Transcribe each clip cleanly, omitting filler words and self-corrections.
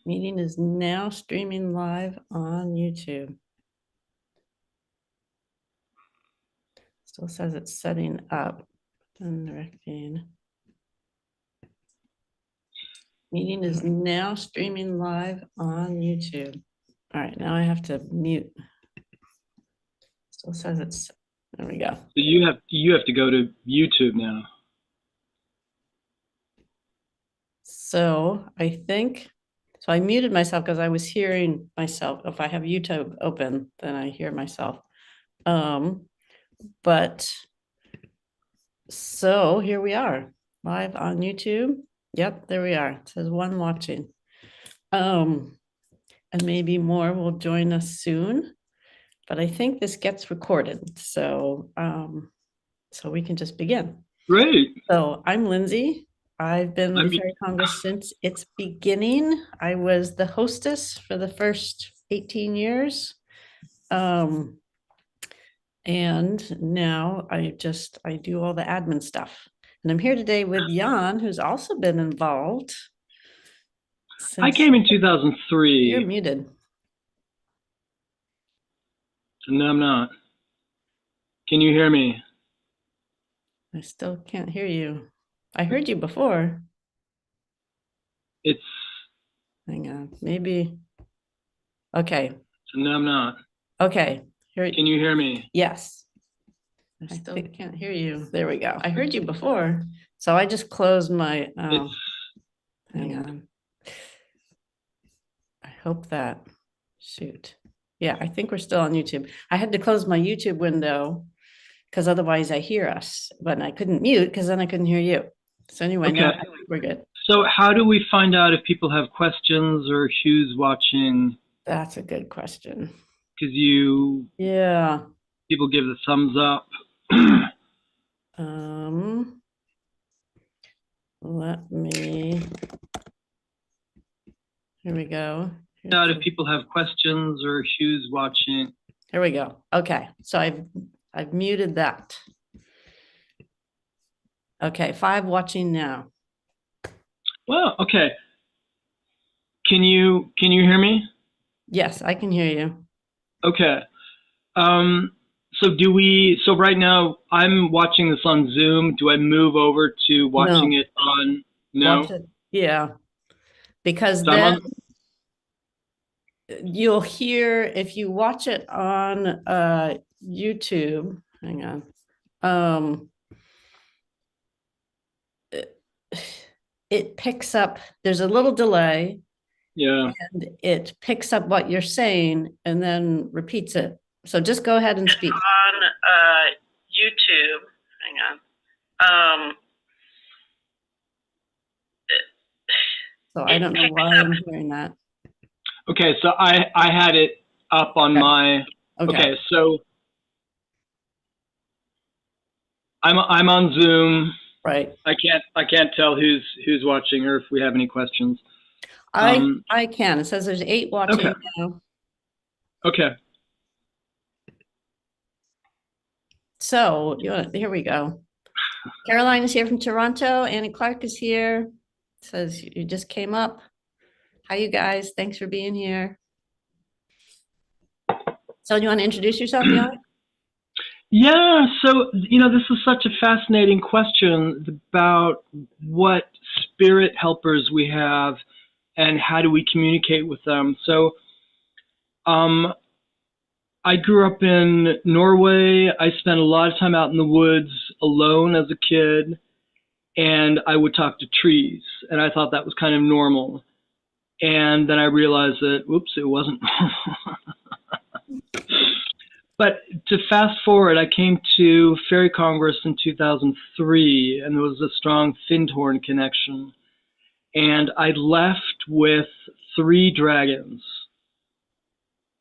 Meeting is now streaming live on YouTube. Still says it's setting up. Directing. Meeting is now streaming live on YouTube. All right, now I have to mute. Still says it's, there we go. So you have to go to YouTube now. So I think, so I muted myself because I was hearing myself. If I have YouTube open, then I hear myself. But so here we are, live on YouTube. Yep, there we are. It says one watching. And maybe more will join us soon. But I think this gets recorded, so so we can just begin. Great. So I'm Lindsey. I've been with the Fairy Congress since its beginning. I was the hostess for the first 18 years. And now I do all the admin stuff. And I'm here today with Jan, who's also been involved. I came in 2003. You're muted. No, I'm not. Can you hear me? I still can't hear you. I heard you before. It's. Hang on, maybe. Okay. No, I'm not. Okay. Can you hear me? Yes. I still can't hear you. There we go. I heard you before. So I just closed my, hang on. I hope that, shoot. Yeah, I think we're still on YouTube. I had to close my YouTube window because otherwise I hear us, but I couldn't mute because then I couldn't hear you. So anyway, okay. Now I think we're good. So how do we find out if people have questions or who's watching? That's a good question. Because people give the thumbs up. Let me, here we go. Out if people have questions or who's watching. Here we go. Okay, so I've muted that. Okay, 5 watching now. Well, okay. Can you hear me? Yes, I can hear you. Okay. So right now I'm watching this on Zoom. Do I move over to watching it on? No. Watch it. Yeah. Because then you'll hear, if you watch it on YouTube, hang on. It picks up, there's a little delay. Yeah. And it picks up what you're saying and then repeats it. So just go ahead and speak. On YouTube, hang on. So I don't know why I'm hearing that. Okay, so I had it up on my. Okay, so I'm on Zoom. Right. I can't tell who's watching or if we have any questions. I can. It says there's 8 watching now. Okay. So here we go. Caroline is here from Toronto. Annie Clark is here. Says you just came up. Hi, you guys. Thanks for being here. So do you want to introduce yourself, Jan? Yeah, so, this is such a fascinating question about what spirit helpers we have and how do we communicate with them. So, I grew up in Norway. I spent a lot of time out in the woods alone as a kid, and I would talk to trees, and I thought that was kind of normal. And then I realized that, whoops, it wasn't normal. But to fast forward, I came to Fairy Congress in 2003, and there was a strong Findhorn connection. And I left with 3 dragons.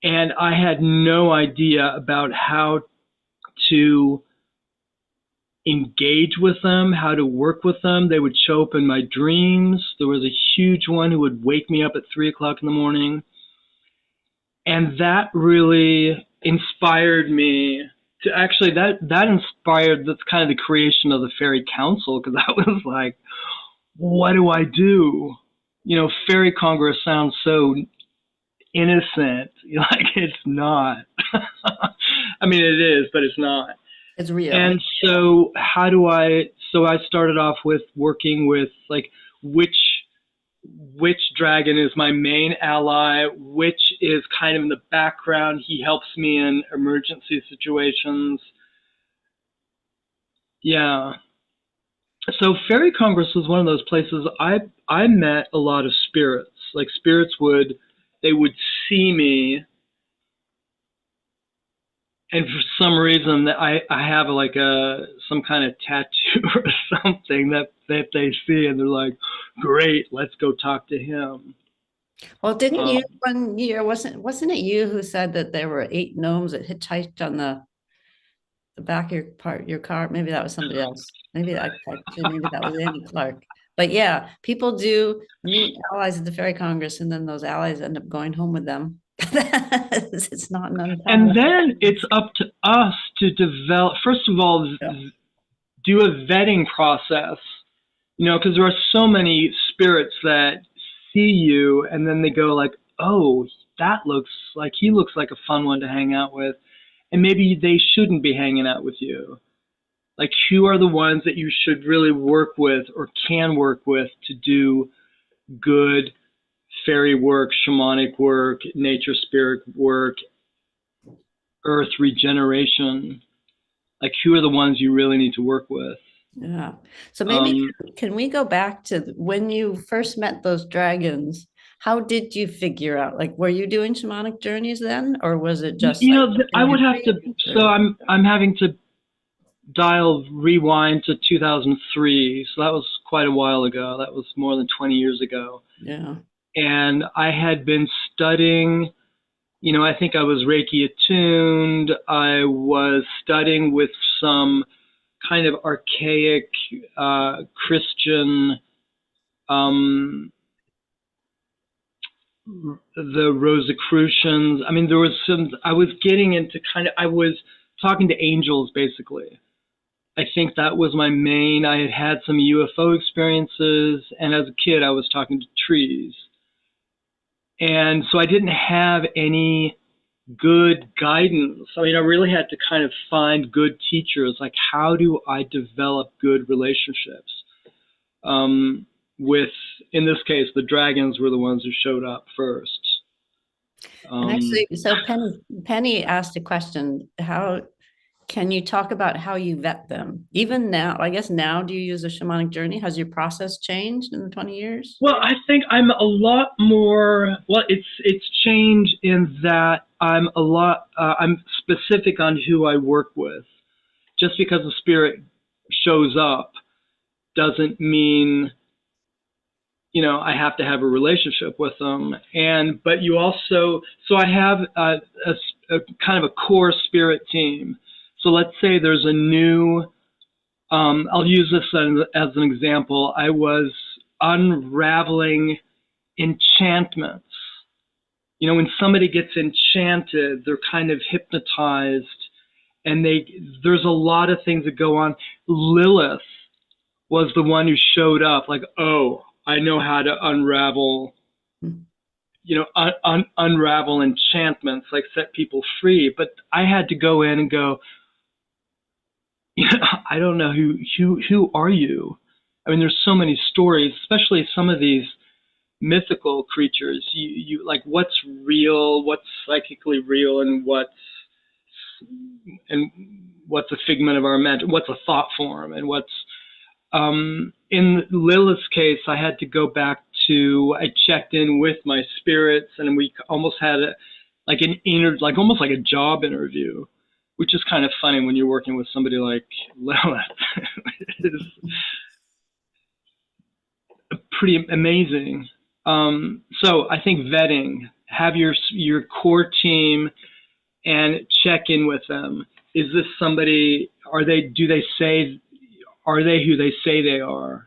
And I had no idea about how to engage with them, how to work with them. They would show up in my dreams. There was a huge one who would wake me up at 3 o'clock in the morning. And that really inspired me to actually, that inspired, that's kind of the creation of the Fairy Council, because I was like, what do I do? Fairy Congress sounds so innocent. Like it's not. I mean, it is, but it's not. It's real. And so, how do I? So I started off with working with like which which dragon is my main ally, which is kind of in the background. He helps me in emergency situations. Yeah. So Fairy Congress was one of those places I met a lot of spirits. Like spirits they would see me, and for some reason that I have like some kind of tattoo or something that they see and they're like, great, let's go talk to him. Well, didn't Um, you one year, wasn't it you who said that there were 8 gnomes that hitchhiked on the back of your car? Maybe that was somebody else. Maybe that was Andy Clark. But yeah, people do meet allies at the Fairy Congress, and then those allies end up going home with them. It's not an and uncommon then it's occurrence. up to us to develop. First of all, Yeah. do a vetting process. Because there are so many spirits that see you and then they go like, oh, he looks like a fun one to hang out with, and maybe they shouldn't be hanging out with you. Like, who are the ones that you should really work with or can work with to do good fairy work, shamanic work, nature spirit work, earth regeneration? Like, who are the ones you really need to work with? Yeah. So maybe Um, can we go back to when you first met those dragons? How did you figure out? Like, were you doing shamanic journeys then, or was it just like I in your would have to. dreams? So Or I'm having to dial rewind to 2003. So that was quite a while ago. That was more than 20 years ago. yeah, And I had been studying. I think I was Reiki attuned. I was studying with some kind of archaic Christian, um, the Rosicrucians. I mean, there was some. I was getting into I was talking to angels basically. I think that was my main. I had had some UFO experiences, and as a kid, I was talking to trees. And so I didn't have any good guidance. I mean, I really had to kind of find good teachers. Like, how do I develop good relationships? Um, with, in this case, the dragons were the ones who showed up first. and Um, actually, so Penny asked a question. How can you talk about how you vet them? Even now, I guess now, do you use a shamanic journey? Has your process changed in the 20 years? well, I think I'm a lot more. Well, it's changed in that I'm a lot. I'm specific on who I work with. Just because a spirit shows up doesn't mean I have to have a relationship with them. And but you also, so I have a kind of a core spirit team. So let's say there's a new. I'll use this as an example. I was unraveling enchantments. When somebody gets enchanted, they're kind of hypnotized, and there's a lot of things that go on. Lilith was the one who showed up, like, oh, I know how to unravel, unravel enchantments, like set people free. But I had to go in and go, I don't know who are you? I mean, there's so many stories, especially some of these mythical creatures. You like what's real, what's psychically real, and what's a figment of our imagination, what's a thought form, and what's in Lilith's case, I had to go back to. I checked in with my spirits, and we almost had like almost like a job interview, which is kind of funny when you're working with somebody like Lilith. It's pretty amazing. So I think vetting, have your core team and check in with them. Is this somebody? Are they who they say they are?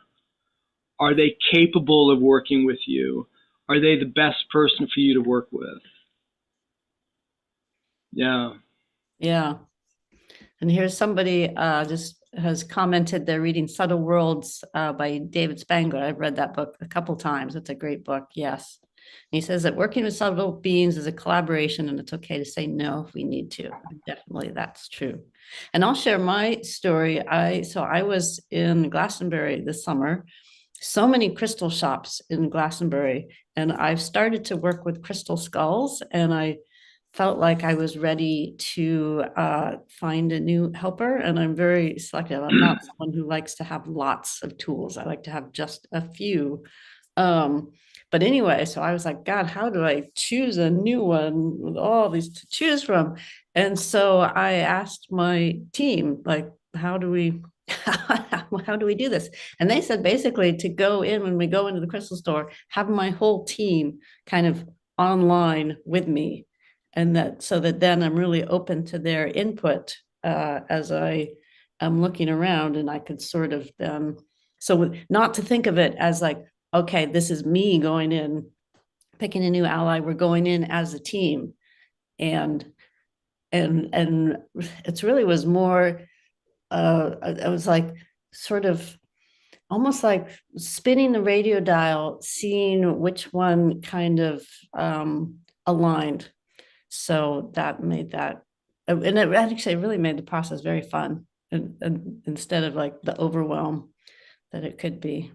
Are they capable of working with you? Are they the best person for you to work with? Yeah. Yeah. And here's somebody just has commented they're reading Subtle Worlds by David Spangler. I've read that book a couple times. It's a great book. Yes. And he says that working with subtle beings is a collaboration and it's okay to say no if we need to. Definitely, that's true. And I'll share my story. I was in Glastonbury this summer. So many crystal shops in Glastonbury, and I've started to work with crystal skulls, and I felt like I was ready to find a new helper, and I'm very selective. I'm not someone who likes to have lots of tools. I like to have just a few. Um, but anyway, so I was like, God, how do I choose a new one with all these to choose from? And so I asked my team, like, how do we how do we do this? And they said basically to go in when we go into the crystal store, have my whole team kind of online with me. And that so that then I'm really open to their input as I am looking around, and I could sort of then so not to think of it as like, okay, this is me going in, picking a new ally. We're going in as a team. And it's really was more, it was like sort of almost like spinning the radio dial, seeing which one kind of aligned. So that made that, and it actually really made the process very fun. And instead of like the overwhelm that it could be.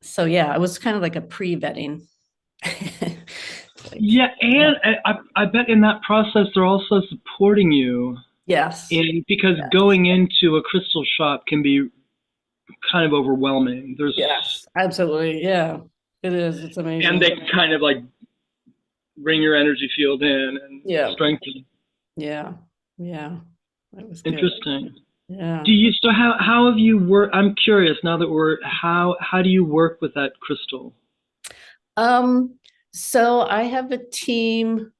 So yeah, it was kind of like a pre-vetting. Yeah, and I bet in that process they're also supporting you. Yes. And because Yes. going into a crystal shop can be kind of overwhelming. Yes. Absolutely. Yeah. It is. It's And amazing. they can kind of like bring your energy field in and Yeah. strengthen. Yeah. Yeah. That was good. Interesting. Yeah. Do you so how have you worked? I'm curious now that we're how do you work with that crystal? Um, so I have a team.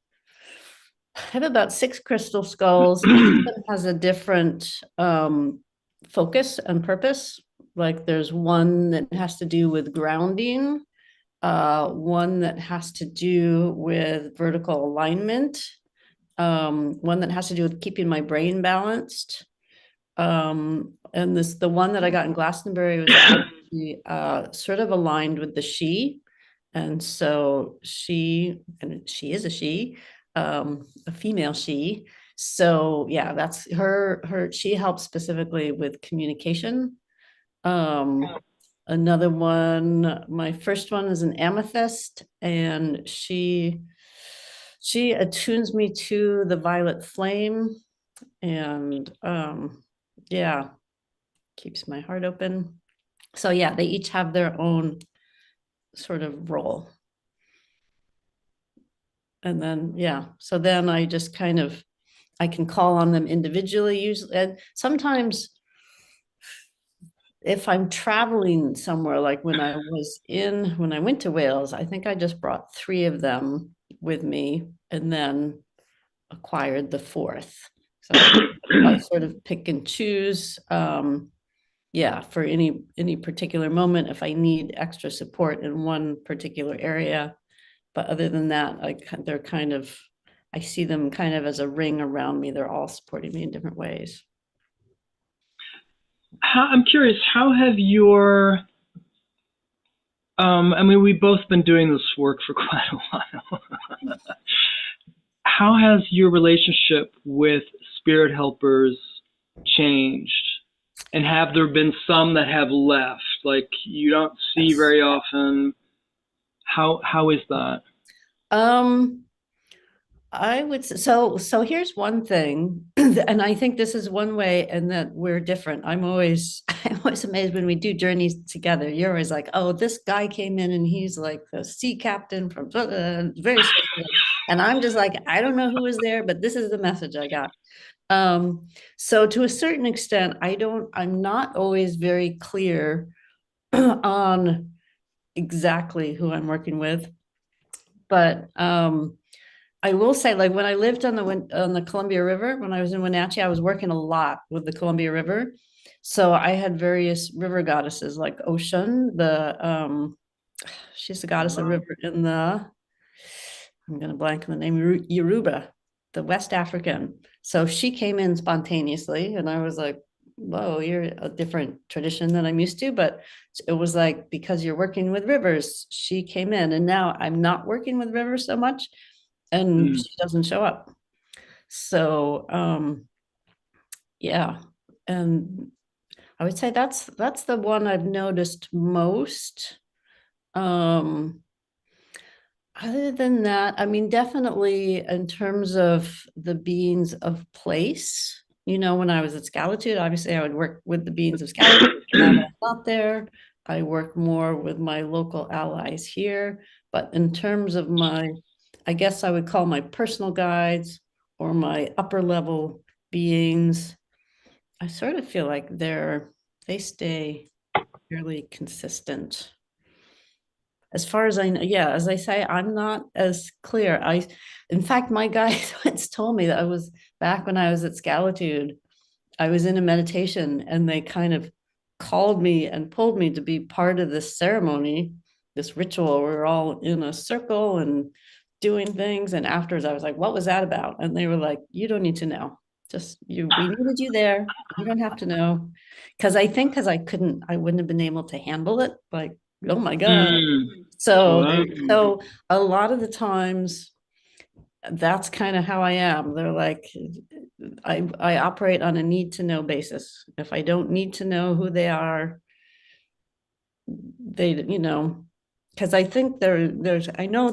I have about 6 crystal skulls. Each of them has a different focus and purpose. Like there's one that has to do with grounding, one that has to do with vertical alignment, one that has to do with keeping my brain balanced. And the one that I got in Glastonbury was actually sort of aligned with the she. And so and she is a female she. So yeah, that's she helps specifically with communication. Um, Another one, my first one is an amethyst, and she attunes me to the violet flame, and yeah, keeps my heart open. So yeah, they each have their own sort of role. And then yeah, so then I just kind of I can call on them individually usually, and sometimes if I'm traveling somewhere, like when I went to Wales, I think I just brought 3 of them with me and then acquired the 4th. So I sort of pick and choose. Yeah, for any particular moment, if I need extra support in one particular area. But other than that, they're kind of, I see them kind of as a ring around me. They're all supporting me in different ways. I'm curious, how have your I mean, we've both been doing this work for quite a while. How has your relationship with spirit helpers changed? And have there been some that have left, like you don't see Yes. very often? How is that? Um, I would say so here's one thing, and I think this is one way and that we're different. I'm always amazed when we do journeys together. You're always like, oh, this guy came in and he's like the sea captain from very specific. And I'm just like, I don't know who was there, but this is the message I got. So to a certain extent, I'm not always very clear on exactly who I'm working with, but I will say, like when I lived on the Columbia River, when I was in Wenatchee, I was working a lot with the Columbia River. So I had various river goddesses, like Ocean, she's the goddess of river in the, I'm gonna blank on the name, Yoruba. the West African. So she came in spontaneously, and I was like, whoa, you're a different tradition than I'm used to. But it was like, because you're working with rivers, she came in, and now I'm not working with rivers so much, and Mm. she doesn't show up. So yeah. And I would say that's the one I've noticed most. Um, Other than that, I mean, definitely in terms of the beings of place, when I was at Scalitude, obviously I would work with the beings of Scalitude. Now that I'm not there, I work more with my local allies here. But in terms of I guess I would call my personal guides or my upper level beings, I sort of feel like they stay fairly consistent. As far as I know, yeah, as I say, I'm not as clear. In fact, my guide once told me that I was back when I was at Scalitude, I was in a meditation and they kind of called me and pulled me to be part of this ceremony, this ritual. We were all in a circle and doing things. And afterwards, I was like, what was that about? And they were like, you don't need to know. Just we needed you there. You don't have to know. Because I wouldn't have been able to handle it. Like, oh my God. Mm. So Wow. so a lot of the times that's kind of how I am. They're like, I operate on a need to know basis. If I don't need to know who they are, because I think I know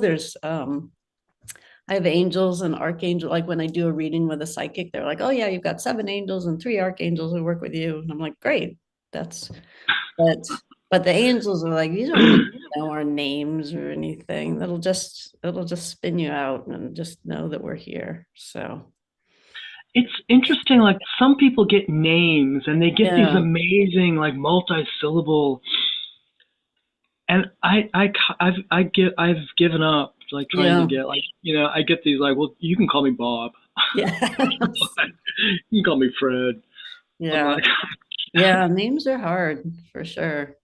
I have angels and archangels. Like when I do a reading with a psychic, they're like, oh yeah, you've got 7 angels and 3 archangels who work with you. And I'm like, great. That's but but the angels are like, you don't need to know our names or anything. It'll just spin you out and just know that we're here. So It's interesting. Like some people get names and they get these yeah, amazing, like multi-syllable, and I've given up like trying to yeah, get like I get these like, well, you can call me Bob, yeah, you can call me Fred. I'm yeah, like, yeah. Names are hard for sure.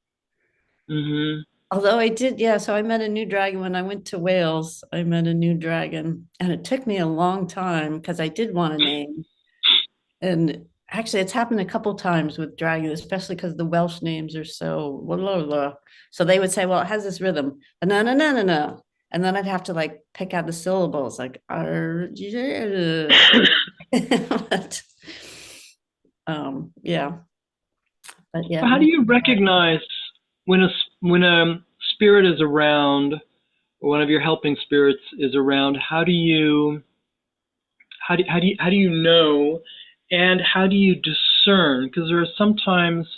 hmm Although I did, yeah. So I met a new dragon when I went to Wales. I met a new dragon, and it took me a long time because I did want a name. And actually, it's happened a couple times with dragons, especially because the Welsh names are so blah, blah, blah. So they would say, "Well, it has this rhythm, no, no, no, no, no," and then I'd have to like pick out the syllables, like "r." But, yeah, but yeah, how do you recognize when a spirit is around, or one of your helping spirits is around? How do you know, and how do you discern? Because there are sometimes,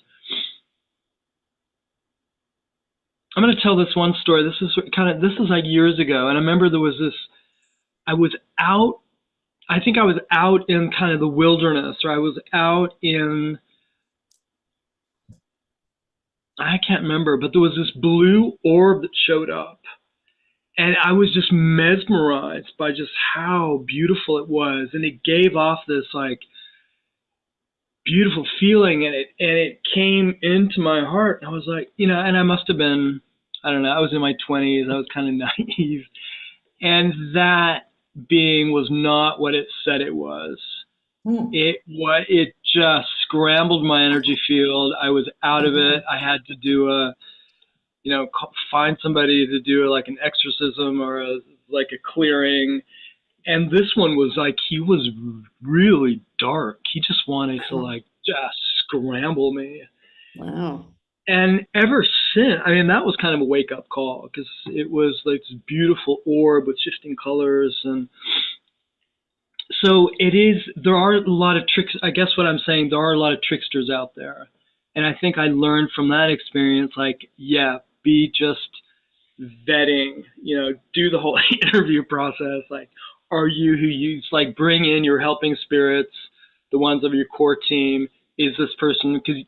I'm going to tell this one story. This is like years ago, and I remember there was this. I was out. I think I was out in kind of the wilderness, or I was out in. I can't remember, but there was this blue orb that showed up, and I was just mesmerized by just how beautiful it was, and it gave off this like beautiful feeling, and it came into my heart, and I was like, and I must have been, I don't know, I was in my 20s, I was kind of naive, and that being was not what it said it was. Hmm. It just scrambled my energy field. I was out of it. I had to do find somebody to do like an exorcism or like a clearing. And this one was like, he was really dark. He just wanted to like just scramble me. Wow. And ever since, I mean, that was kind of a wake up call because it was like this beautiful orb with shifting colors. And so there are a lot of tricks. I guess what I'm saying, there are a lot of tricksters out there. And I think I learned from that experience, like, yeah, be just vetting, do the whole interview process. Like, are you who you like? Bring in your helping spirits, the ones of your core team. Is this person? Because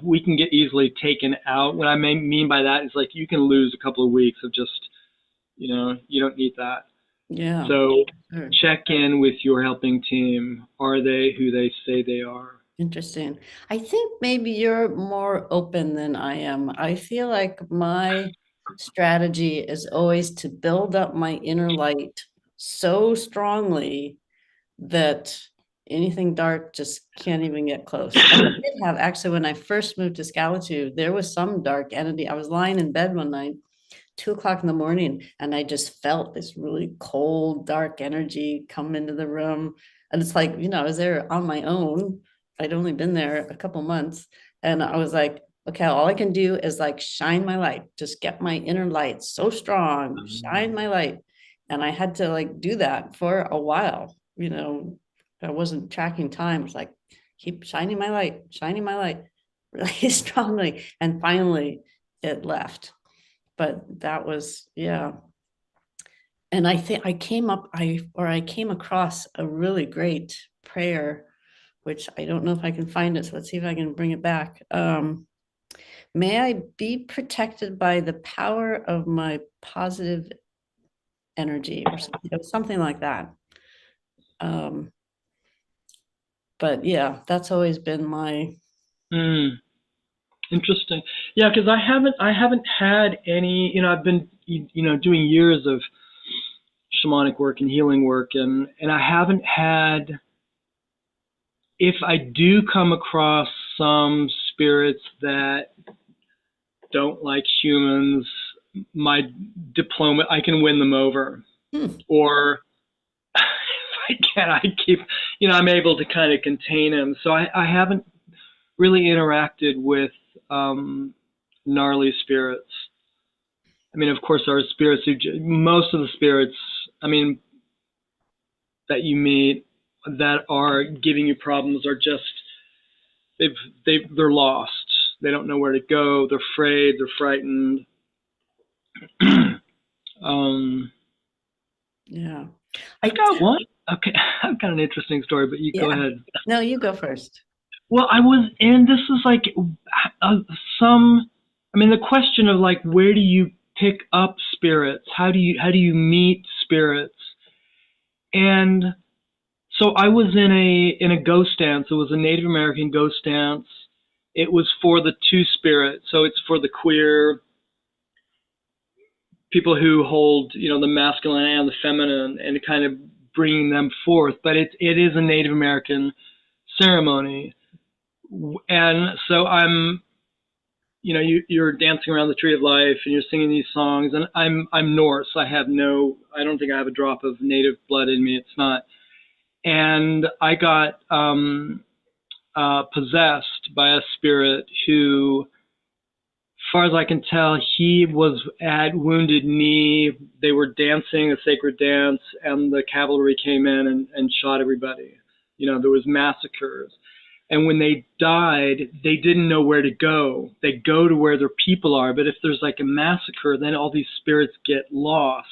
we can get easily taken out. What I mean by that is like you can lose a couple of weeks of just, you don't need that. Yeah. So Sure. check in with your helping team. Are they who they say they are? Interesting. I think maybe you're more open than I am. I feel like my strategy is always to build up my inner light so strongly that anything dark just can't even get close. And I did have actually when I first moved to Scalitude, there was some dark entity. I was lying in bed one night, 2 o'clock in the morning, and I just felt this really cold, dark energy come into the room. And it's like, I was there on my own. I'd only been there a couple months. And I was like, okay, all I can do is like shine my light, just get my inner light so strong, shine my light. And I had to like do that for a while. I wasn't tracking time. It's like, keep shining my light really strongly. And finally it left. But that was, yeah. And I think I came across a really great prayer, which I don't know if I can find it. So let's see if I can bring it back. May I be protected by the power of my positive energy or something, something like that. But yeah, that's always been my. Interesting. Yeah, because I haven't had any. I've been doing years of shamanic work and healing work, and I haven't had. If I do come across some spirits that don't like humans, my diploma, I can win them over. Or if I can, I'm able to kind of contain them. So I haven't really interacted with gnarly spirits. I mean, of course, there are spirits most of the spirits, that you meet that are giving you problems are just, they're lost. They don't know where to go. They're afraid. They're frightened. Yeah. I got one. Okay, I've got an interesting story, but you go ahead. No, you go first. Well, this is like the question of like, where do you pick up spirits? How do you meet spirits? And so I was in a ghost dance. It was a Native American ghost dance. It was for the two spirit. So it's for the queer people who hold, the masculine and the feminine, and kind of bringing them forth. But it is a Native American ceremony. And so you're dancing around the tree of life and you're singing these songs, and I'm Norse. I don't think I have a drop of native blood in me. It's not. And I got possessed by a spirit who, as far as I can tell, he was at Wounded Knee. They were dancing a sacred dance, and the cavalry came in and shot everybody. There was massacres. And when they died, they didn't know where to go. They go to where their people are. But if there's like a massacre, then all these spirits get lost.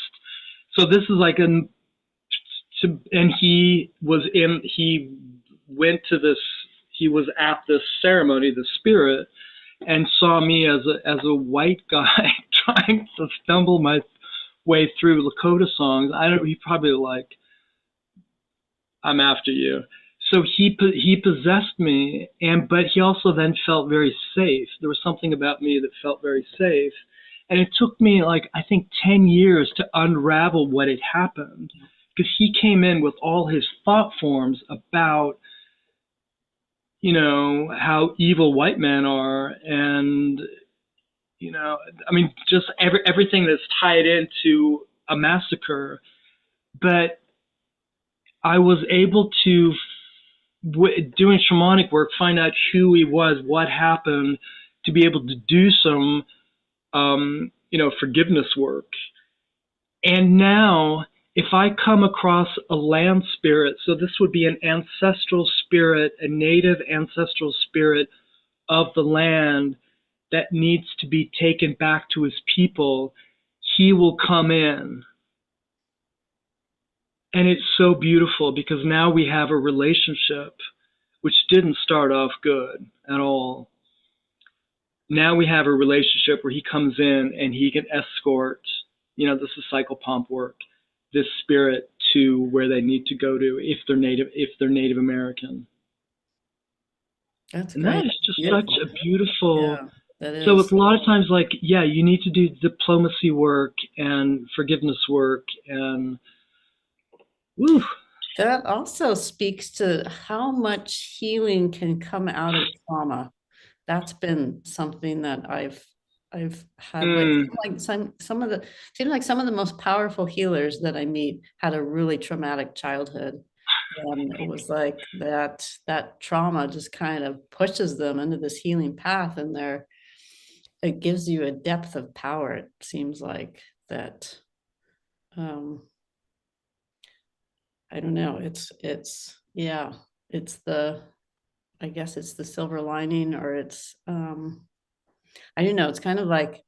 So this is like and he was at this ceremony, the spirit, and saw me as a white guy trying to stumble my way through Lakota songs. He probably like, I'm after you. So he possessed me, but he also then felt very safe. There was something about me that felt very safe. And it took me like, I think 10 years to unravel what had happened, because he came in with all his thought forms about, how evil white men are, and, just everything that's tied into a massacre. But I was able to, doing shamanic work, find out who he was, what happened, to be able to do some, forgiveness work. And now, if I come across a land spirit, so this would be an ancestral spirit, a native ancestral spirit of the land that needs to be taken back to his people, he will come in. And it's so beautiful, because now we have a relationship which didn't start off good at all. Now we have a relationship where he comes in and he can escort, this is cycle pomp work, this spirit to where they need to go to if they're Native American. That's and great. that is just such a beautiful. Yeah, that is. So it's a lot of times like, you need to do diplomacy work and forgiveness work, and Woo. That also speaks to how much healing can come out of trauma. That's been something that I've had Mm. like some of the seems like some of the most powerful healers that I meet had a really traumatic childhood. And it was like that trauma just kind of pushes them into this healing path, and it gives you a depth of power, it seems like that. um I don't know, it's yeah, it's the I guess it's the silver lining, or it's I don't know, it's kind of like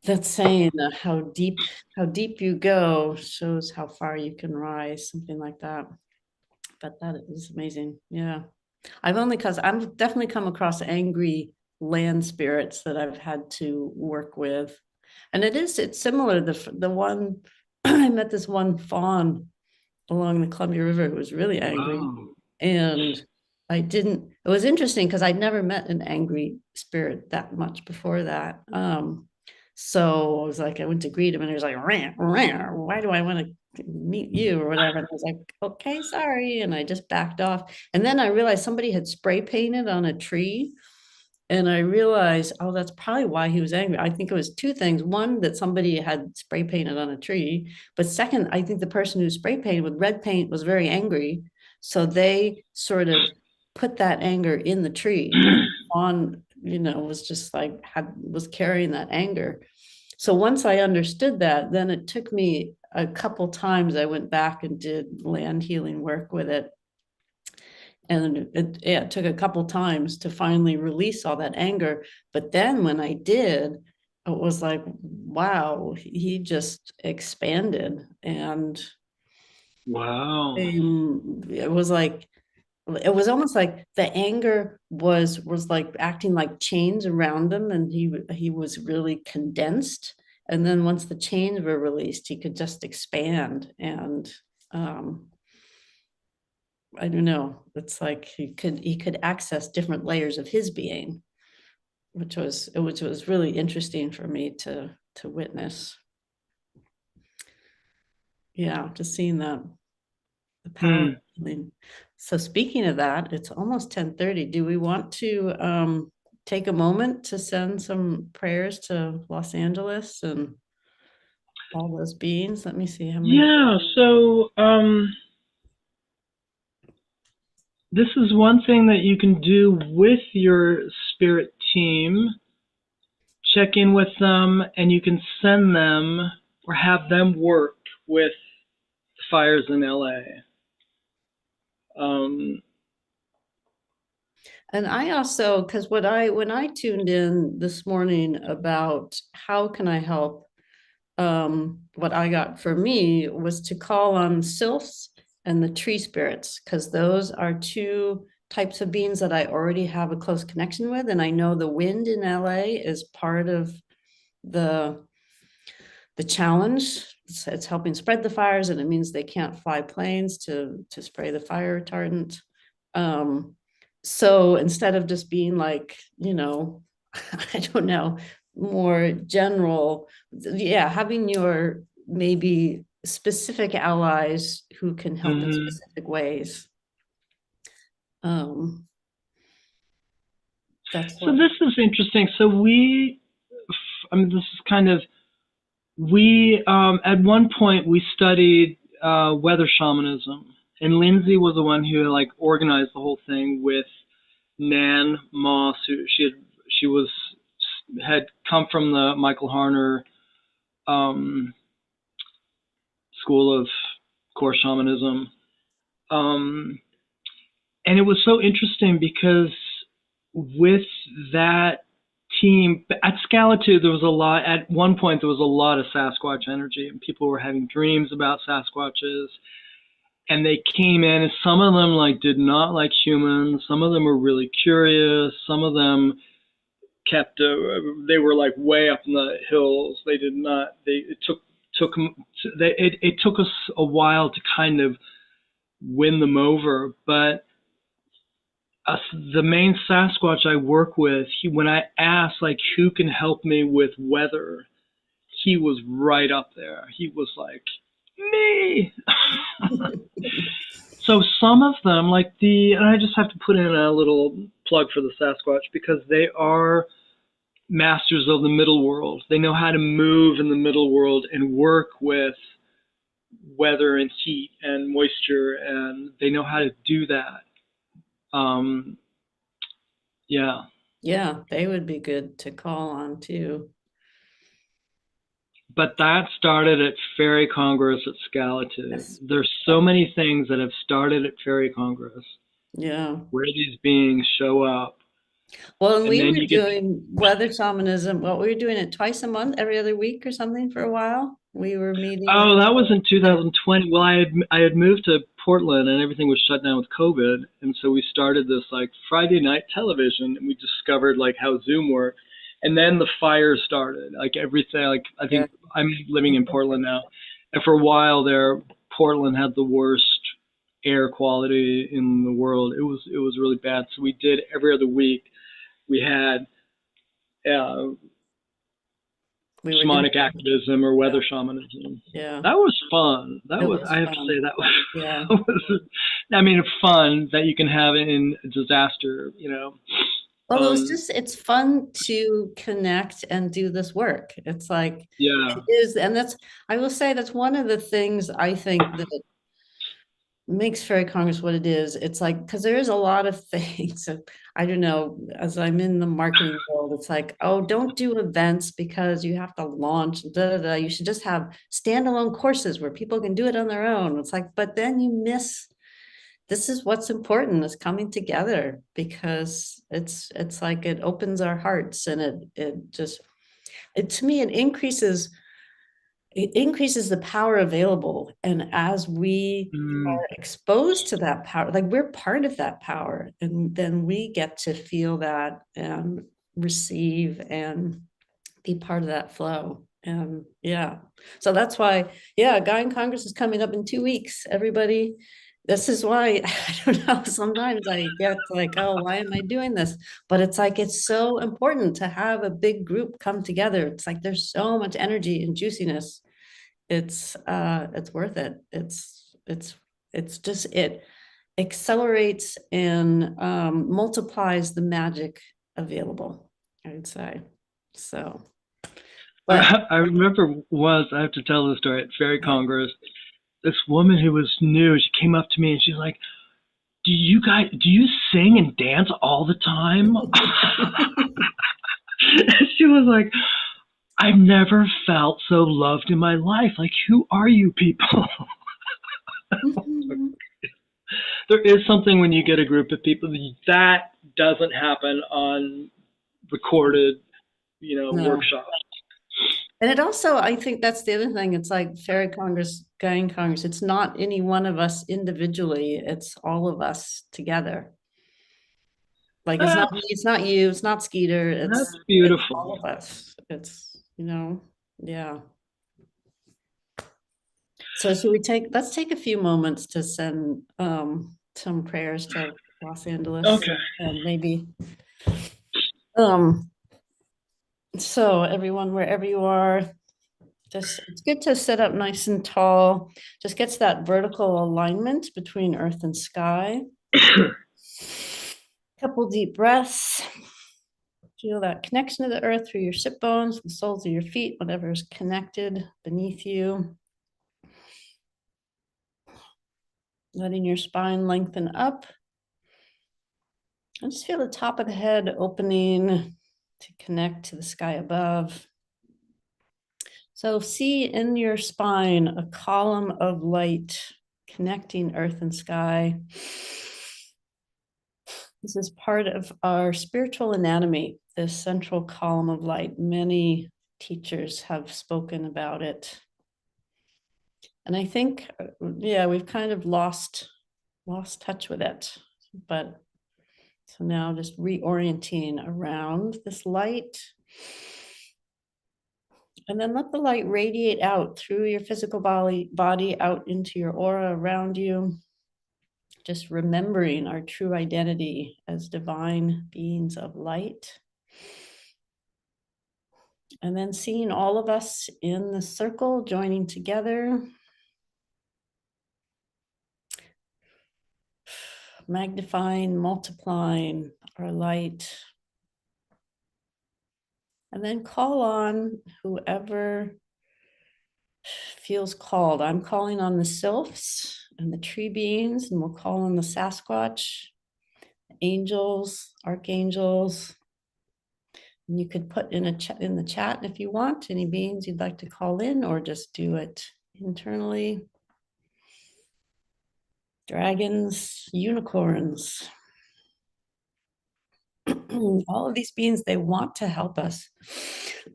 that saying, how deep you go shows how far you can rise, something like that. But that is amazing. Yeah. I've definitely come across angry land spirits that I've had to work with. And it's similar. The one I met this one fawn along the Columbia River who was really angry. Wow. And it was interesting because I'd never met an angry spirit that much before that. So I was like, I went to greet him and he was like, rah, rah, why do I want to meet you or whatever? And I was like, okay, sorry. And I just backed off. And then I realized somebody had spray painted on a tree. And I realized, oh, that's probably why he was angry. I think it was two things. One, that somebody had spray painted on a tree. But second, I think the person who spray painted with red paint was very angry. So they sort of put that anger in the tree. And on, was just like was carrying that anger. So once I understood that, then it took me a couple times. I went back and did land healing work with it, and it took a couple times to finally release all that anger. But then when I did, it was like, wow, he just expanded. And Wow. it was like, it was almost like the anger was like acting like chains around him, and he was really condensed. And then once the chains were released, he could just expand. And um I don't know. It's like he could access different layers of his being, which was really interesting for me to witness. Yeah, just seeing the power of Mm. healing. So speaking of that, it's almost 10:30. Do we want to take a moment to send some prayers to Los Angeles and all those beings? Let me see how many. Yeah. So this is one thing that you can do with your spirit team. Check in with them, and you can send them or have them work with the fires in LA. Um, And I also, because when I tuned in this morning about how can I help, what I got for me was to call on sylphs and the tree spirits, because those are two types of beings that I already have a close connection with. And I know the wind in LA is part of the the challenge. It's helping spread the fires, and it means they can't fly planes to spray the fire retardant. Um, so instead of just being like, I don't know, more general, yeah, having your maybe specific allies who can help in mhm. specific ways. Um, that's So what. this is interesting. So I mean, this is kind of we at one point we studied weather shamanism, and Lindsey was the one who like organized the whole thing with Nan Moss, who she was had come from the Michael Harner um, school of core shamanism, um, and it was so interesting because with that team at Scalitude, there was a lot. At one point, there was a lot of Sasquatch energy, and people were having dreams about Sasquatches. And they came in, and some of them like did not like humans. Some of them were really curious. Some of them kept. They were like way up in the hills. They did not. It took it took us a while to kind of win them over, but the main Sasquatch I work with, when I asked like who can help me with weather, he was right up there. He was like Me. So some of them, like and I just have to put in a little plug for the Sasquatch because they are masters of the middle world. They know how to move in the middle world and work with weather and heat and moisture, and they know how to do that. Um, yeah. Yeah, they would be good to call on too. But that started at Fairy Congress at Scalitude. Yes. There's so many things that have started at Fairy Congress Yeah. where these beings show up, Well, and and we then were you get. doing weather shamanism. Well, we were doing it twice a month, every other week or something for a while. We were meeting. Oh, that was in 2020. Well, I had moved to Portland and everything was shut down with COVID, and so we started this like Friday night television, and we discovered like how Zoom worked, and then the fire started. Like everything, like I Yeah. think I'm living in Portland now, and for a while there, Portland had the worst air quality in the world. It was really bad. So we did every other week. We had uh, We were doing. shamanic activism or Yeah. weather shamanism. Yeah. That was fun. It was I have to say fun. that was, Yeah. that was I mean, fun that you can have in a disaster. Well, it was Um, just, it's fun to connect and do this work. It's like, yeah. it is, and I will say that's one of the things I think that makes Fairy Congress what it is. It's like, because there is a lot of things. So, I don't know, as I'm in the marketing world, it's like, oh, don't do events because you have to launch, da, da, da. You should just have standalone courses where people can do it on their own. It's like, but then you miss, this is what's important, is coming together, because it's like it opens our hearts, and it just, it to me, it increases the power available. And as we Mm, are exposed to that power, like we're part of that power, and then we get to feel that and receive and be part of that flow. And yeah, so that's why, yeah, Guy in Congress is coming up in 2 weeks. Everybody, this is why I don't know. Sometimes I get like, oh, why am I doing this? But it's like, it's so important to have a big group come together. It's like there's so much energy and juiciness. It's worth it. It's just, it accelerates and multiplies the magic available, I would say. So, but I remember I have to tell this story at Fairy Congress. This woman who was new, she came up to me and she's like, do you sing and dance all the time? She was like, I've never felt so loved in my life. Like, who are you people? There is something when you get a group of people that doesn't happen on recorded, no. workshops. And it also, I think that's the other thing. It's like Fairy Congress, Guy in Congress. It's not any one of us individually. It's all of us together. Like That's it's not you, it's not Skeeter, that's it's beautiful. all of us. Yeah. So should let's take a few moments to send some prayers to Los Angeles, Okay. and maybe um so everyone, wherever you are, just, it's good to sit up nice and tall. Just gets that vertical alignment between earth and sky. Couple deep breaths. Feel that connection to the earth through your sit bones, the soles of your feet, whatever is connected beneath you. Letting your spine lengthen up. And just feel the top of the head opening to connect to the sky above. So see in your spine a column of light connecting earth and sky. This is part of our spiritual anatomy, this central column of light. Many teachers have spoken about it. And I think, yeah, we've kind of lost touch with it. But so now just reorienting around this light. And then let the light radiate out through your physical body out into your aura around you. Just remembering our true identity as divine beings of light. And then seeing all of us in the circle joining together. magnifying, multiplying our light. And then call on whoever feels called. I'm calling on the sylphs and the tree beings, and we'll call on the Sasquatch, angels, archangels. And you could put in the chat if you want any beings you'd like to call in, or just do it internally. Dragons, unicorns. All of these beings, they want to help us,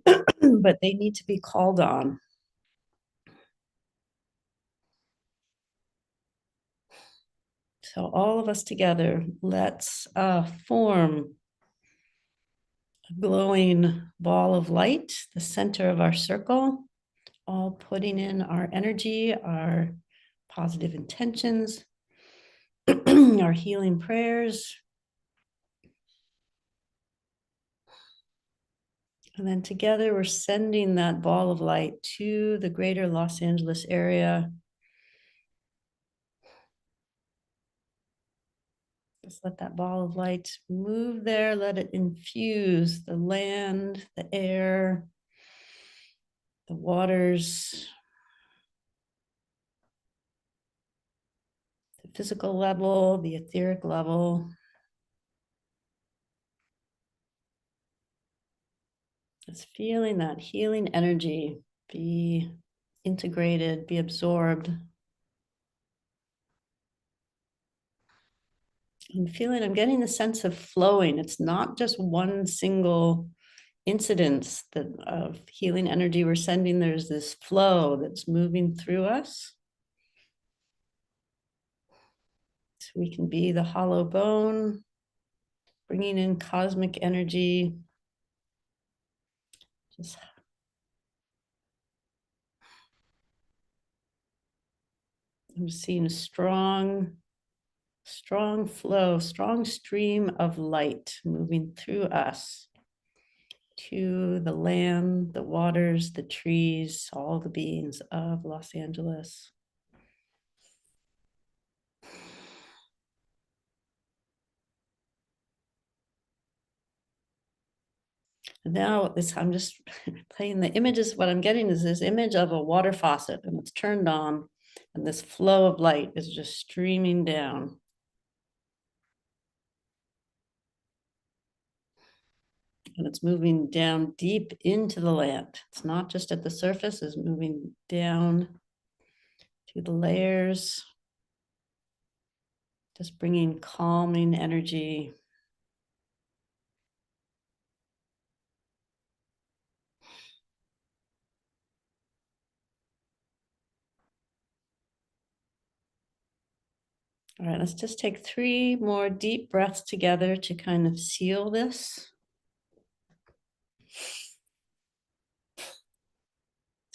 but they need to be called on. So all of us together, let's form a glowing ball of light, the center of our circle, all putting in our energy, our positive intentions, our healing prayers. And then together we're sending that ball of light to the greater Los Angeles area. Just let that ball of light move there. Let it infuse the land, the air, the waters, the physical level, the etheric level. Just feeling that healing energy be integrated, be absorbed. I'm feeling, I'm getting the sense of flowing. It's not just one single incidence of healing energy we're sending. There's this flow that's moving through us. So we can be the hollow bone, bringing in cosmic energy. Just I'm seeing a strong flow, strong stream of light moving through us to the land, the waters, the trees, all the beings of Los Angeles. And now this, I'm just playing the images. What I'm getting is this image of a water faucet, and it's turned on, and this flow of light is just streaming down. And it's moving down deep into the land. It's not just at the surface, it's moving down to the layers, just bringing calming energy. All right, let's just take 3 more deep breaths together to kind of seal this.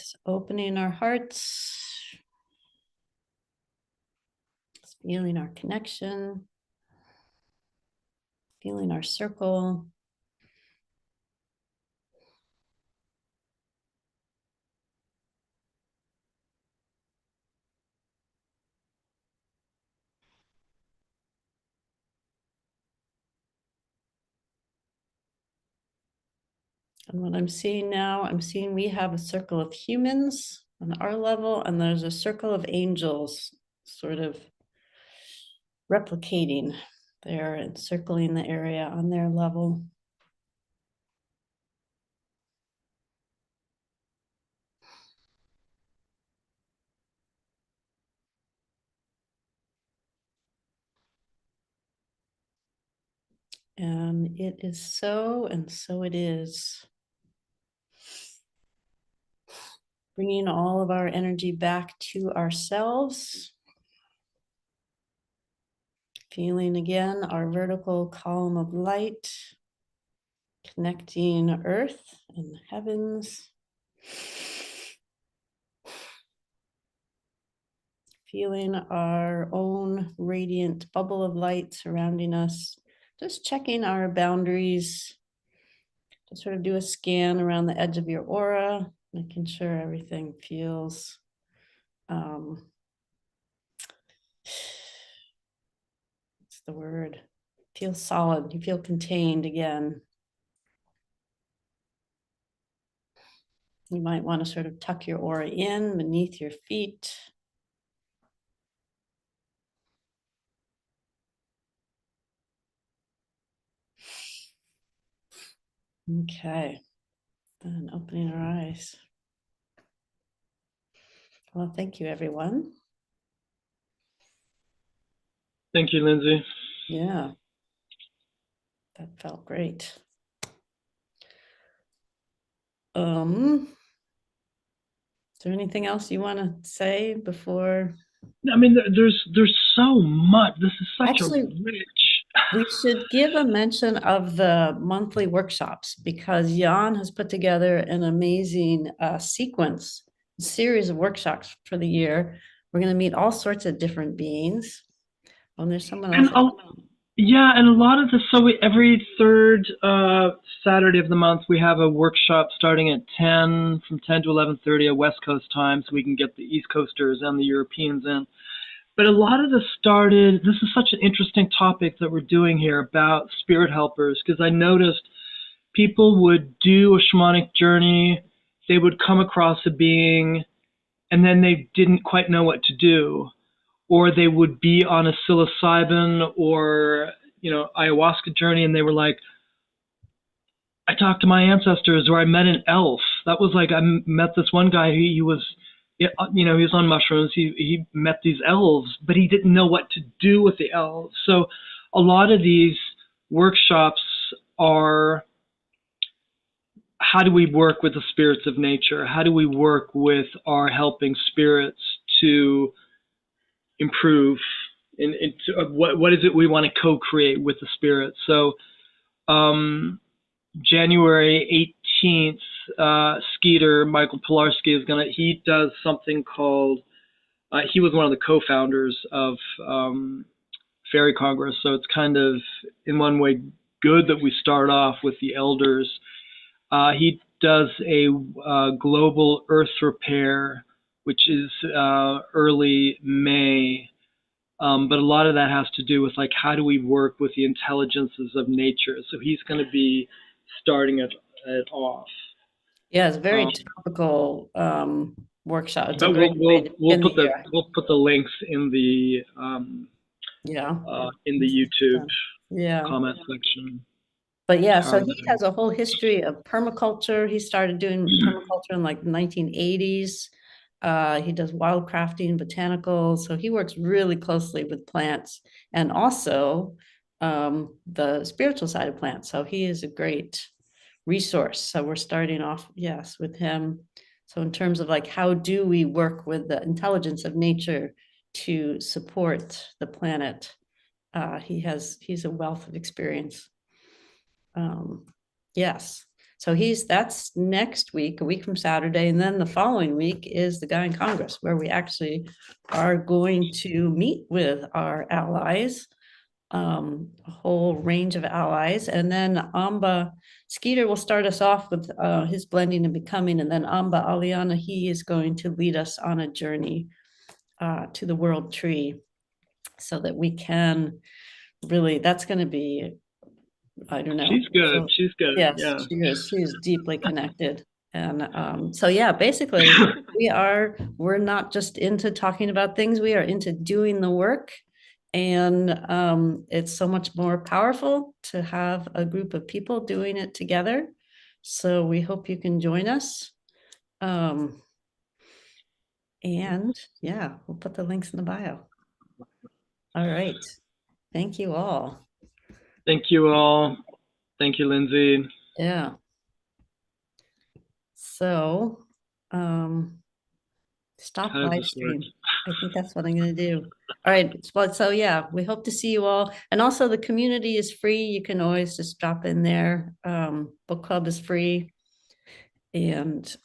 Just opening our hearts, just feeling our connection, feeling our circle. And what I'm seeing now, I'm seeing we have a circle of humans on our level, and there's a circle of angels sort of replicating there and circling the area on their level. And it is so, and so it is. Bringing all of our energy back to ourselves. Feeling again our vertical column of light, connecting earth and the heavens. Feeling our own radiant bubble of light surrounding us. Just checking our boundaries. Just sort of do a scan around the edge of your aura, making sure everything feels the word? Feel solid, you feel contained again. You might want to sort of tuck your aura in beneath your feet. Okay, and opening our eyes. Well, thank you, everyone. Thank you, Lindsay. Yeah, that felt great. Is there anything else you want to say before? I mean, there's so much. This is such a Actually, rich. we should give a mention of the monthly workshops because Jan has put together an amazing series of workshops for the year. We're going to meet all sorts of different beings. Oh, and there's someone else. And yeah, and a lot of this. So every third Saturday of the month, we have a workshop starting at 10, from 10 to 11:30 at West Coast time, so we can get the East Coasters and the Europeans in. But a lot of this started. This is such an interesting topic that we're doing here about spirit helpers, because I noticed people would do a shamanic journey, they would come across a being, and then they didn't quite know what to do, or they would be on a psilocybin or ayahuasca journey, and they were like, I talked to my ancestors, or I met an elf. That was like, I met this one guy. He was, he was on mushrooms. He met these elves, but he didn't know what to do with the elves. So a lot of these workshops are, how do we work with the spirits of nature? How do we work with our helping spirits to improve? And what is it we want to co-create with the spirits? So January 18th, Skeeter, Michael Pilarski, he does something called, he was one of the co-founders of Fairy Congress. So it's kind of, in one way, good that we start off with the elders. He does a global earth repair, which is early May. But a lot of that has to do with, like, how do we work with the intelligences of nature? So he's going to be starting it off. Yeah, it's a very topical workshop. It's a But great way to begin the year. we'll put the links in the Yeah. YouTube Yeah. comment section. But yeah, so he has a whole history of permaculture. He started doing permaculture in like the 1980s. He does wildcrafting, botanical. So he works really closely with plants and also the spiritual side of plants. So he is a great resource. So we're starting off, yes, with him. So in terms of like, how do we work with the intelligence of nature to support the planet? He's a wealth of experience. Yes. So that's next week, a week from Saturday. And then the following week is the Guy in Congress, where we actually are going to meet with our allies, a whole range of allies. And then Amba Skeeter will start us off with his blending and becoming. And then Amba Aliana, he is going to lead us on a journey to the world tree so that we can really, that's going to be, I don't know. She's good. So, She's good. yes, Yeah. she is. She is deeply connected. And so, yeah, basically, we're not just into talking about things, we are into doing the work. And it's so much more powerful to have a group of people doing it together. So we hope you can join us. And yeah, we'll put the links in the bio. All right. Thank you all. Thank you all. Thank you, Lindsay. Yeah. So, stop live stream. I think that's what I'm going to do. All right. So yeah, we hope to see you all. And also the community is free. You can always just drop in there. Book club is free. And